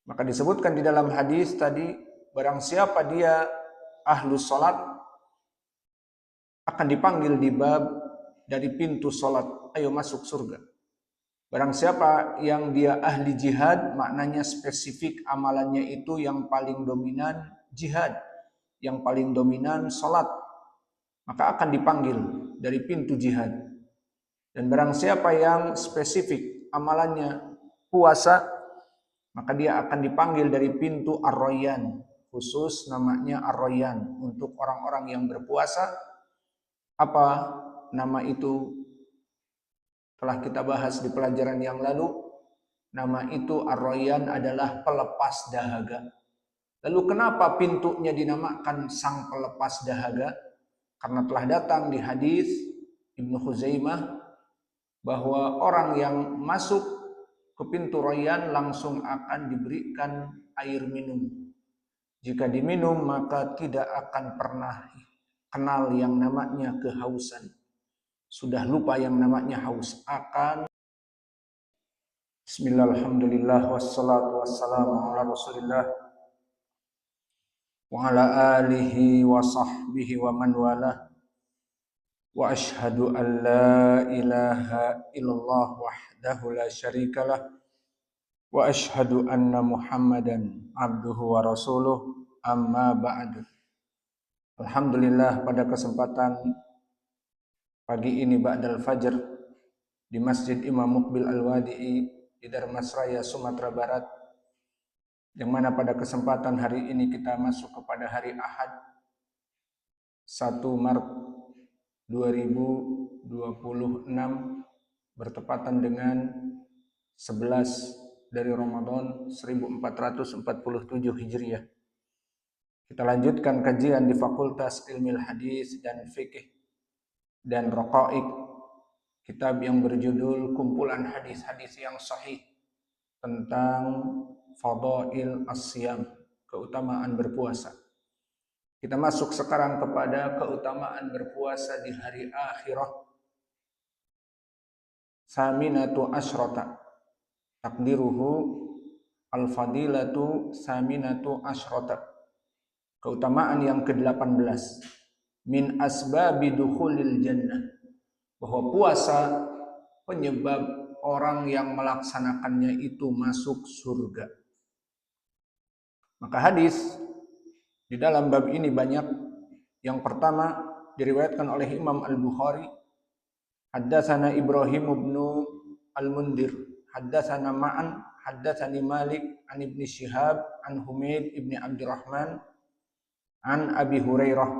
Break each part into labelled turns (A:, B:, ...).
A: Maka disebutkan di dalam hadis tadi, barang siapa dia ahlus salat akan dipanggil di bab dari pintu salat, ayo masuk surga. Barang siapa yang dia ahli jihad, maknanya spesifik amalannya itu yang paling dominan jihad, yang paling dominan salat, maka akan dipanggil dari pintu jihad. Dan barang siapa yang spesifik amalannya puasa, maka dia akan dipanggil dari pintu Ar-Rayyan, khusus namanya Ar-Rayyan untuk orang-orang yang berpuasa. Apa nama itu? Telah kita bahas di pelajaran yang lalu. Nama itu Ar-Rayyan adalah pelepas dahaga. Lalu kenapa pintunya dinamakan sang pelepas dahaga? Karena telah datang di hadis Ibnu Khuzaimah bahwa orang yang masuk ke pintu Rayyan langsung akan diberikan air minum. Jika diminum maka tidak akan pernah kenal yang namanya kehausan. Sudah lupa yang namanya haus. Bismillahirrahmanirrahim. Wassalatu wassalamu ala Rasulillah wa ala alihi wa sahbihi wa man walah. Wa ashhadu an la ilaha illallah wahdahu la syarikalah wa ashhadu anna Muhammadan abduhu wa rasuluh, amma ba'du. Alhamdulillah, pada kesempatan pagi ini ba'dal fajr di Masjid Imam Muqbil Al-Wadi'i di Darmasraya, Sumatera Barat, yang mana pada kesempatan hari ini kita masuk kepada hari Ahad 1 Maret 2026 bertepatan dengan 11 dari Ramadan 1447 Hijriah. Kita lanjutkan kajian di Fakultas Ilmu Hadis dan Fikih dan Raqaiq, kitab yang berjudul Kumpulan Hadis-hadis yang Sahih tentang Fadail As-Siyam, keutamaan berpuasa. Kita masuk sekarang kepada keutamaan berpuasa di hari akhirah. Saminatu asyrata, takdiruhu al-fadilatu saminatu asyrata. Keutamaan yang ke-18, min asbabi dukhulil jannah, bahwa puasa penyebab orang yang melaksanakannya itu masuk surga. Maka hadis di dalam bab ini banyak. Yang pertama diriwayatkan oleh Imam Al-Bukhari, haddatsana Ibrahim bin Al-Mundhir, haddatsana Ma'an, haddatsani Malik an Ibnu Syihab an Humaid ibni Abdurrahman an Abi Hurairah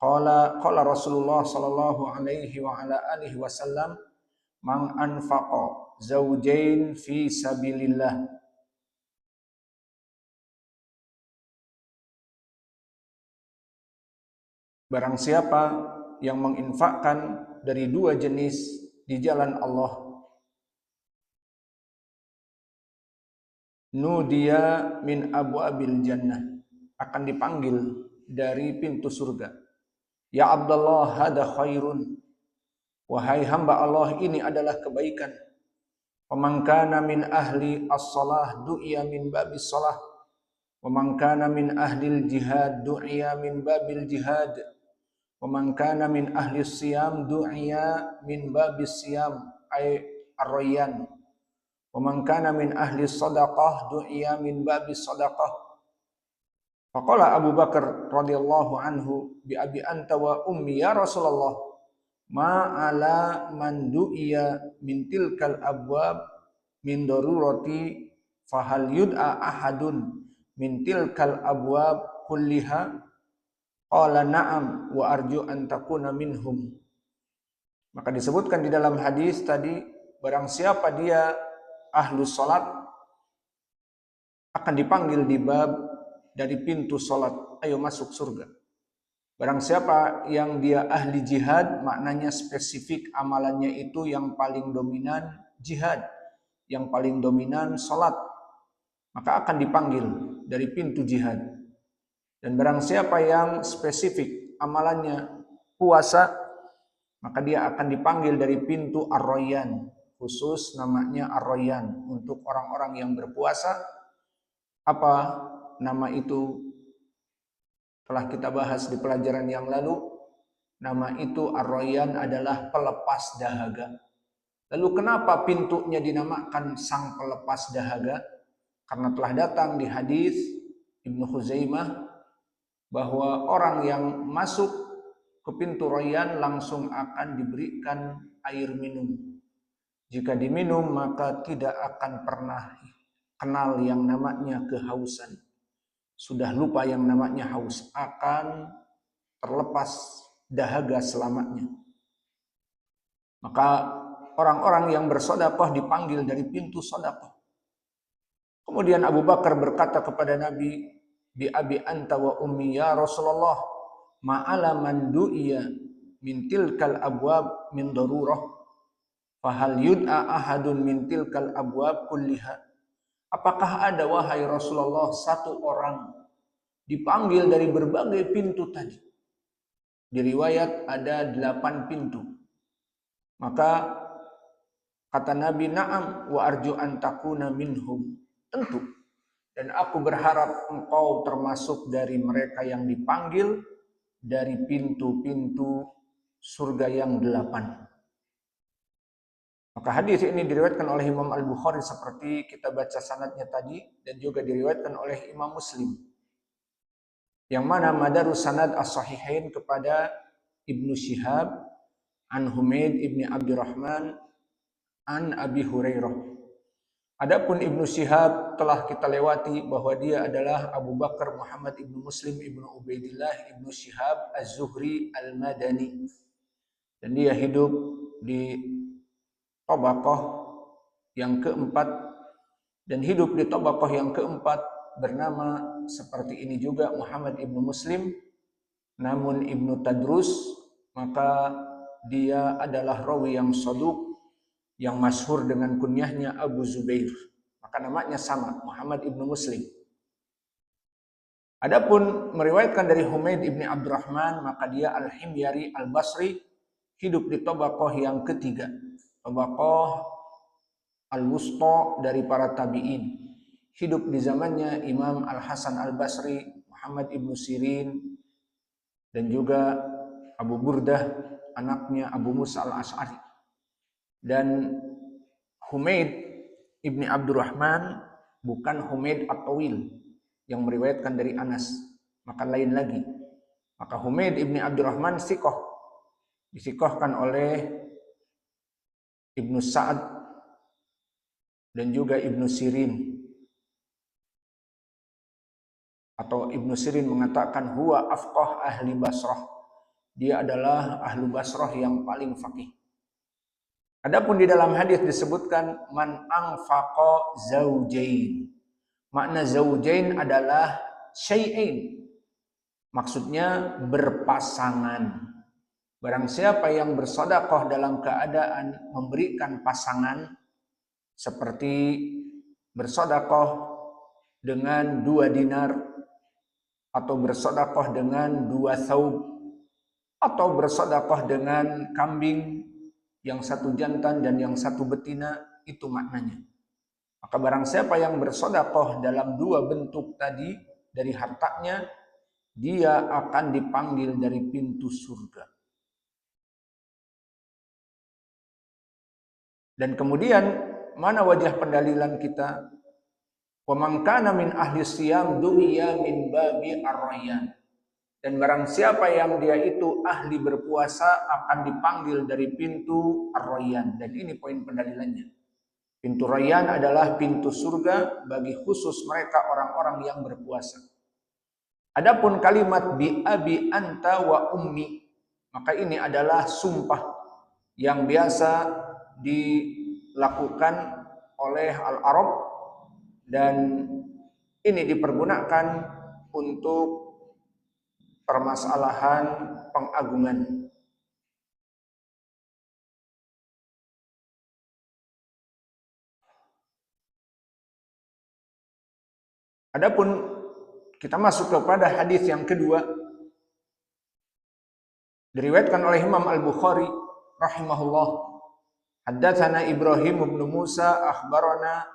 A: qala Rasulullah sallallahu alaihi wa ala alihi wasallam, man anfaqa zawjain fi sabilillah barang siapa yang menginfakkan dari dua jenis di jalan Allah, nudiya min abwabil jannah, akan dipanggil dari pintu surga. Ya Abdullah, hada khairun, wahai hamba Allah, ini adalah kebaikan. Waman kana min ahli as-salah du'iya min babis salah, waman kana min ahlil jihad du'iya min babil jihad, waman kana min ahli siyam du'iya min babis siyam ay ar-rayyan, waman kana min ahli sadaqah du'iya min babis sadaqah. Faqala Abu Bakar radhiyallahu anhu, bi abi anta wa ummi ya Rasulullah, ma ala man du'iya min tilkal abwab min darurati fahal yud'a ahadun min tilkal abwab kulliha? Qala na'am wa arju an takuna minhum. Maka disebutkan di dalam hadis tadi, barang siapa dia ahlus salat akan dipanggil di bab dari pintu salat, ayo masuk surga. Barang siapa yang dia ahli jihad, maknanya spesifik amalannya itu yang paling dominan jihad, yang paling dominan salat, maka akan dipanggil dari pintu jihad. Dan barang siapa yang spesifik amalannya puasa, maka dia akan dipanggil dari pintu Ar-Rayyan, khusus namanya Ar-Rayyan untuk orang-orang yang berpuasa. Apa nama itu? Telah kita bahas di pelajaran yang lalu. Nama itu Ar-Rayyan adalah pelepas dahaga. Lalu kenapa pintunya dinamakan sang pelepas dahaga? Karena telah datang di hadis Ibnu Khuzaimah bahwa orang yang masuk ke pintu Rayyan langsung akan diberikan air minum. Jika diminum maka tidak akan pernah kenal yang namanya kehausan. Sudah lupa yang namanya haus, akan terlepas dahaga selamanya. Maka orang-orang yang bersedekah dipanggil dari pintu sedekah. Kemudian Abu Bakar berkata kepada Nabi, bi abi anta wa ummi ya Rasulullah, ma'ala man du'iya min tilkal abwab min darurah, fahal yud'a ahadun min tilkal abwab kulliha. Apakah ada wahai Rasulullah satu orang dipanggil dari berbagai pintu tadi? Di riwayat ada 8 pintu. Maka kata Nabi, na'am wa arju an takuna minhum. Tentu. Dan aku berharap engkau termasuk dari mereka yang dipanggil dari pintu-pintu surga yang 8. Maka hadis ini diriwayatkan oleh Imam Al-Bukhari seperti kita baca sanadnya tadi, dan juga diriwayatkan oleh Imam Muslim. Yang mana madarus sanad as-sahihain kepada Ibnu Syihab an Humaid ibni Abdurrahman an Abi Hurairah. Adapun Ibnu Syihab telah kita lewati bahwa dia adalah Abu Bakar Muhammad ibnu Muslim ibnu Ubaidillah ibnu Syihab az-Zuhri al-Madani. Dan dia hidup di Tabaqah yang keempat, dan hidup di Tabaqah yang keempat bernama seperti ini juga Muhammad ibnu Muslim, namun Ibnu Tadrus, maka dia adalah rawi yang shaduk, yang masyhur dengan kunyahnya Abu Zubair. Maka namanya sama, Muhammad ibnu Muslim. Adapun meriwayatkan dari Humaid ibni Abdurrahman, maka dia Al-Himyari Al-Basri, hidup di Tabaqah yang ketiga, Tabaqah Al-Wusta dari para tabi'in. Hidup di zamannya Imam Al-Hasan Al-Basri, Muhammad ibnu Sirin, dan juga Abu Burdah, anaknya Abu Musa Al-Asy'ari. Dan Humaid ibni Abdurrahman bukan Humaid At-Tawil yang meriwayatkan dari Anas, maka lain lagi. Maka Humaid ibni Abdurrahman sikoh, disikohkan oleh Ibnu Sa'ad dan juga Ibnu Sirin. Atau Ibnu Sirin mengatakan huwa afqah ahli Basrah. Dia adalah ahlu Basrah yang paling faqih. Adapun di dalam hadis disebutkan man anfaqa zaujain. Makna zaujain adalah syai'ain. Maksudnya berpasangan. Barang siapa yang bersedekah dalam keadaan memberikan pasangan, seperti bersedekah dengan 2 dinar, atau bersedekah dengan 2 thawb, atau bersedekah dengan kambing yang 1 jantan dan yang 1 betina, itu maknanya. Maka barang siapa yang bersedekah dalam 2 bentuk tadi dari hartanya, dia akan dipanggil dari pintu surga. Dan kemudian mana wajah pendalilan kita? Wa man kana min ahli siyam du'iya min babi ar-rayyan. Dan barang siapa yang dia itu ahli berpuasa akan dipanggil dari pintu ar-rayyan. Dan ini poin pendalilannya. Pintu Rayyan adalah pintu surga bagi khusus mereka orang-orang yang berpuasa. Adapun kalimat bi abi anta wa ummi, maka ini adalah sumpah yang biasa dilakukan oleh Al-Arab, dan ini dipergunakan untuk permasalahan pengagungan. Adapun kita masuk kepada hadis yang kedua, diriwayatkan oleh Imam Al-Bukhari rahimahullah. Haddatsana Ibrahim bin Musa akhbarana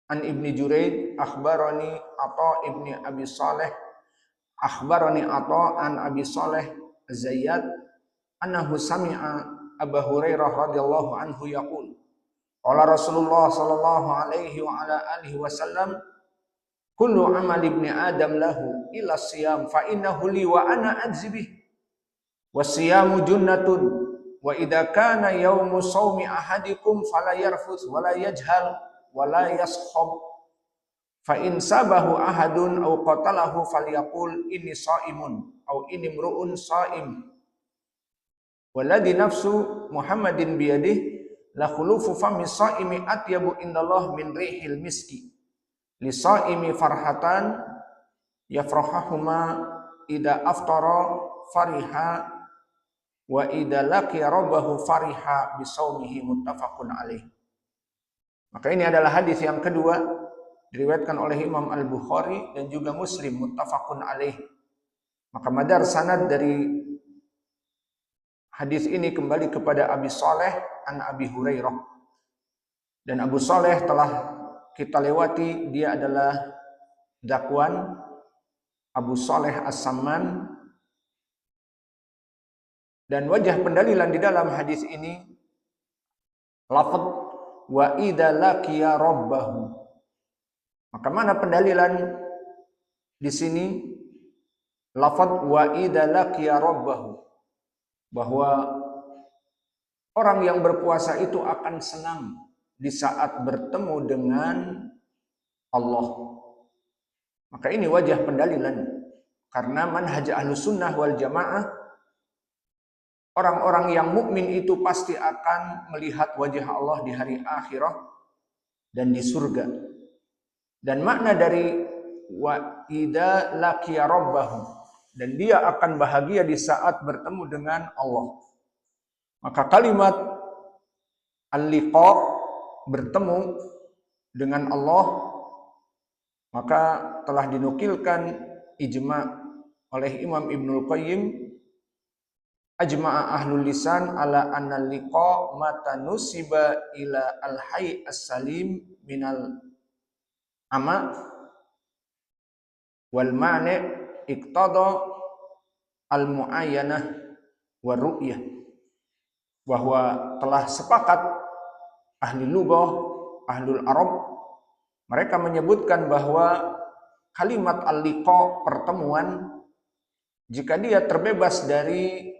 A: an Ibni Jurayd akhbarani Atha ibni Abi Saleh akhbarani Atha an Abi Saleh Zayyad annahu sami'a Abu Hurairah radhiyallahu anhu yaqul qala Rasulullah sallallahu alaihi wa ala alihi wasallam kullu amal ibni Adam lahu illa siyam fa innahu li wa ana ajzi bih wasiyamu junnatun wa idza kana yaumu shaumi ahadikum fala yarfuth wala yajhal wala yaskhab fa in sabahu ahadun aw qatalahu falyaqul inni shaimun aw inni mru'un shaim walladhi nafsu Muhammadin biyadihi la khulufu fami shaimi atyabu indallah min rihil miski li shaimi farhatan yafrahahuma idza aftara fariha wa idza laqiya rabbahu fariha bisaumihi muttafaqun alaih. Maka ini adalah hadis yang kedua diriwayatkan oleh Imam Al-Bukhari dan juga Muslim muttafaqun alaih. Maka madar sanad dari hadis ini kembali kepada Abi Saleh an Abi Hurairah. Dan Abu Saleh telah kita lewati, dia adalah Dakwan Abu Saleh As-Samman. Dan wajah pendalilan di dalam hadis ini lafaz wa idza laqiya rabbahu. Maka mana pendalilan di sini lafaz wa idza laqiya rabbahu, bahwa orang yang berpuasa itu akan senang di saat bertemu dengan Allah. Maka ini wajah pendalilan, karena manhaj Ahlus Sunnah wal Jamaah, orang-orang yang mukmin itu pasti akan melihat wajah Allah di hari akhirah dan di surga. Dan makna dari wa idza laqiya rabbahu, dan dia akan bahagia di saat bertemu dengan Allah. Maka kalimat al-liqa, bertemu dengan Allah, maka telah dinukilkan ijma' oleh Imam Ibnul Qayyim, ajma'a ahlul lisan ala anna liqa mata nusiba ila al-hayy as-salim minal ama wal mani' iqtada al-muayyanah wa ru'yah, bahwa telah sepakat ahli lughah, ahlul arab, mereka menyebutkan bahwa kalimat al-liqa, pertemuan, jika dia terbebas dari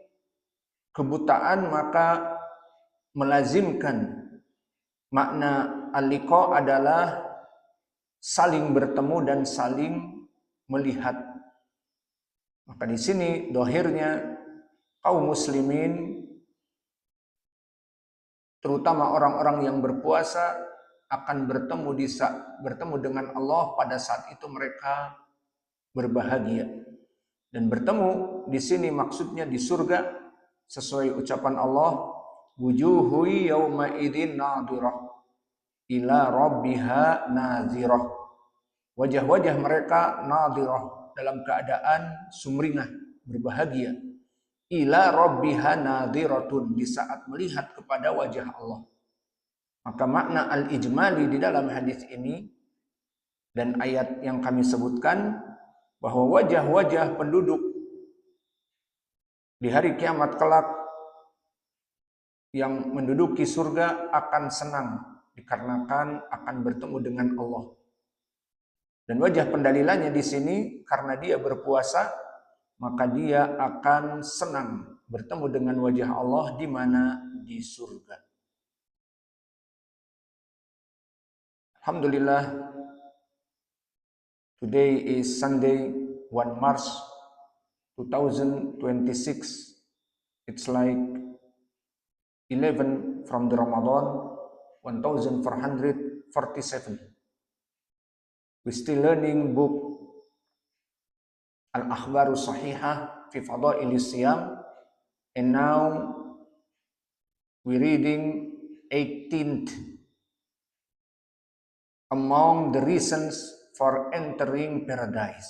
A: kebutaan maka melazimkan makna al-liqa adalah saling bertemu dan saling melihat. Maka di sini dohirnya kaum muslimin, terutama orang-orang yang berpuasa, akan bertemu dengan Allah pada saat itu mereka berbahagia. Dan bertemu di sini maksudnya di surga, sesuai ucapan Allah, wujuhu yauma idzin nadhirah ila rabbiha nadhirah. Wajah-wajah mereka nadhirah, dalam keadaan sumringah, berbahagia. Ila rabbiha nadhiratun, di saat melihat kepada wajah Allah. Maka makna al-ijmali di dalam hadis ini dan ayat yang kami sebutkan, bahwa wajah-wajah penduduk di hari kiamat kelak yang menduduki surga akan senang dikarenakan akan bertemu dengan Allah. Dan wajah pendalilannya di sini, karena dia berpuasa, maka dia akan senang bertemu dengan wajah Allah di mana? Di surga. Alhamdulillah, today is Sunday, 1 March 2026. It's like 11 from the Ramadan 1447. We're still learning book Al-Akhbaru Sahihah fi Fadailis Siyam, and now we're reading 18th among the reasons for entering paradise.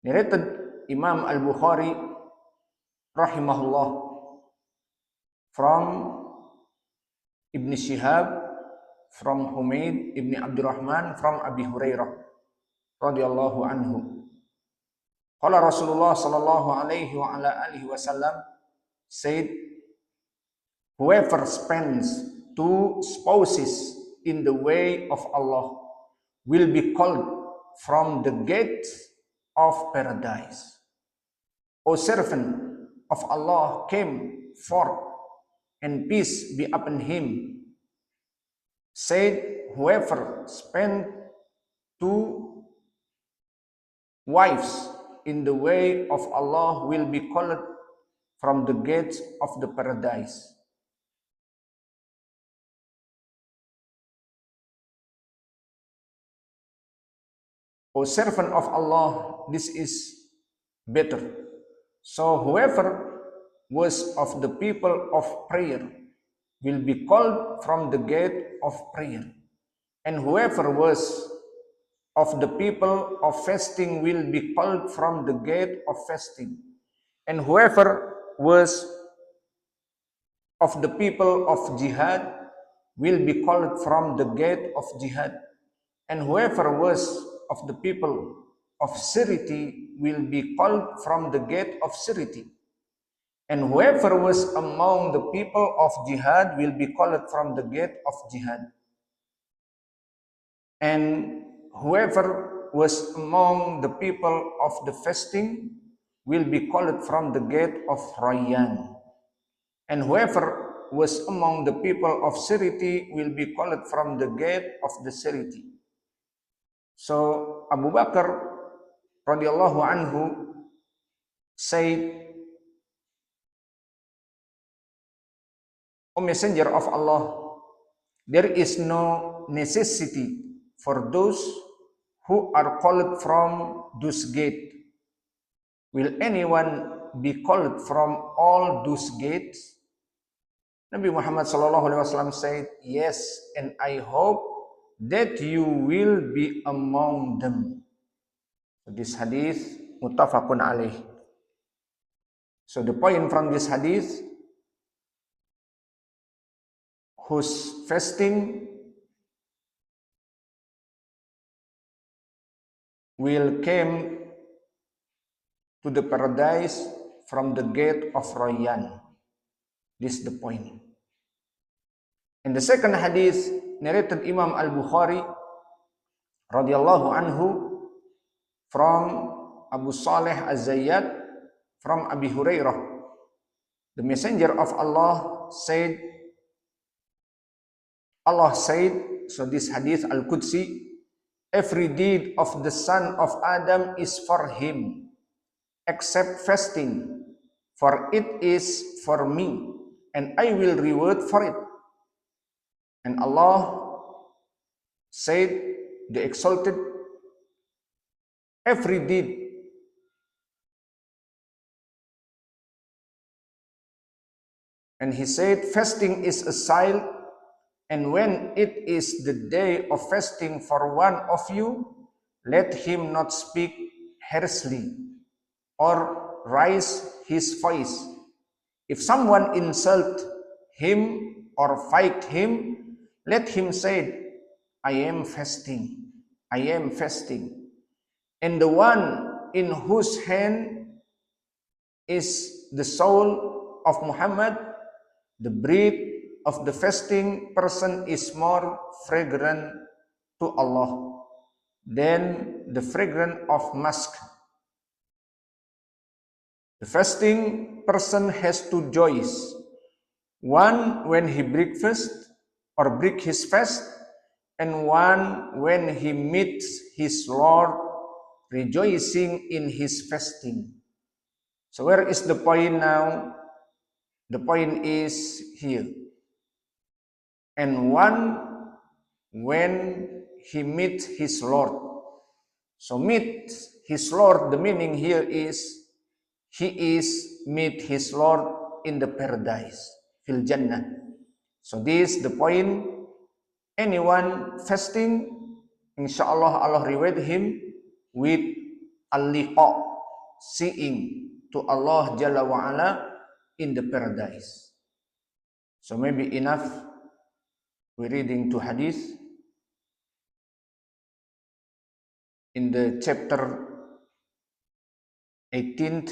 A: Narrated Imam Al-Bukhari rahimahullah from Ibn Shihab from Humaid ibn Abdurrahman from Abi Hurairah radhiyallahu anhu. Qala Rasulullah sallallahu alaihi wa ala alihi wasallam said, whoever spends 2 spouses in the way of Allah will be called from the gate of paradise. O servant of Allah came forth, and peace be upon him, said, whoever spent 2 wives in the way of Allah will be called from the gates of the paradise. O servant of Allah, this is better. So whoever was of the people of prayer will be called from the gate of prayer. And whoever was of the people of fasting will be called from the gate of fasting. And whoever was of the people of jihad will be called from the gate of jihad. And whoever was of the people of charity will be called from the gate of charity. And whoever was among the people of jihad will be called from the gate of jihad. And whoever was among the people of the fasting will be called from the gate of Rayyan. And whoever was among the people of charity will be called from the gate of the charity. So Abu Bakar radhiyallahu anhu said, O Messenger of Allah, there is no necessity for those who are called from those gates. Will anyone be called from all those gates? Nabi Muhammad SAW said, yes, and I hope that you will be among them. So this hadith muttafaqun alaih. So the point from this hadith, whose fasting will come to the paradise from the gate of Rayyan. This is the point. In the second hadith narrated Imam Al-Bukhari radhiyallahu anhu from Abu Saleh Az-Zayyad from Abi Hurairah, the Messenger of Allah said, so this hadith Al-Qudsi, every deed of the son of Adam is for him, except fasting, for it is for me, and I will reward for it. And Allah said, the exalted, every deed and he said, fasting is a sign, and when it is the day of fasting for one of you, let him not speak harshly or raise his voice. If someone insult him or fight him, let him say, I am fasting, I am fasting. And the one in whose hand is the soul of Muhammad, the breath of the fasting person is more fragrant to Allah than the fragrance of musk. The fasting person has 2 joys. One when he break his fast, and one when he meets his Lord rejoicing in his fasting. So where is the point now? The point is here. And one when he meets his Lord. So meet his Lord, the meaning here is he is meet his Lord in the paradise, fil Jannah. So this is the point. Anyone fasting, insyaAllah Allah reward him with al-liqa, seeing to Allah Jalla wa'ala in the paradise. So maybe enough We reading to hadith in the chapter 18th.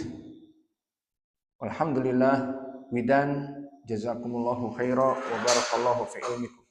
A: Alhamdulillah, we done. Jazakumullahu khaira wa barakallahu fi ilmikum.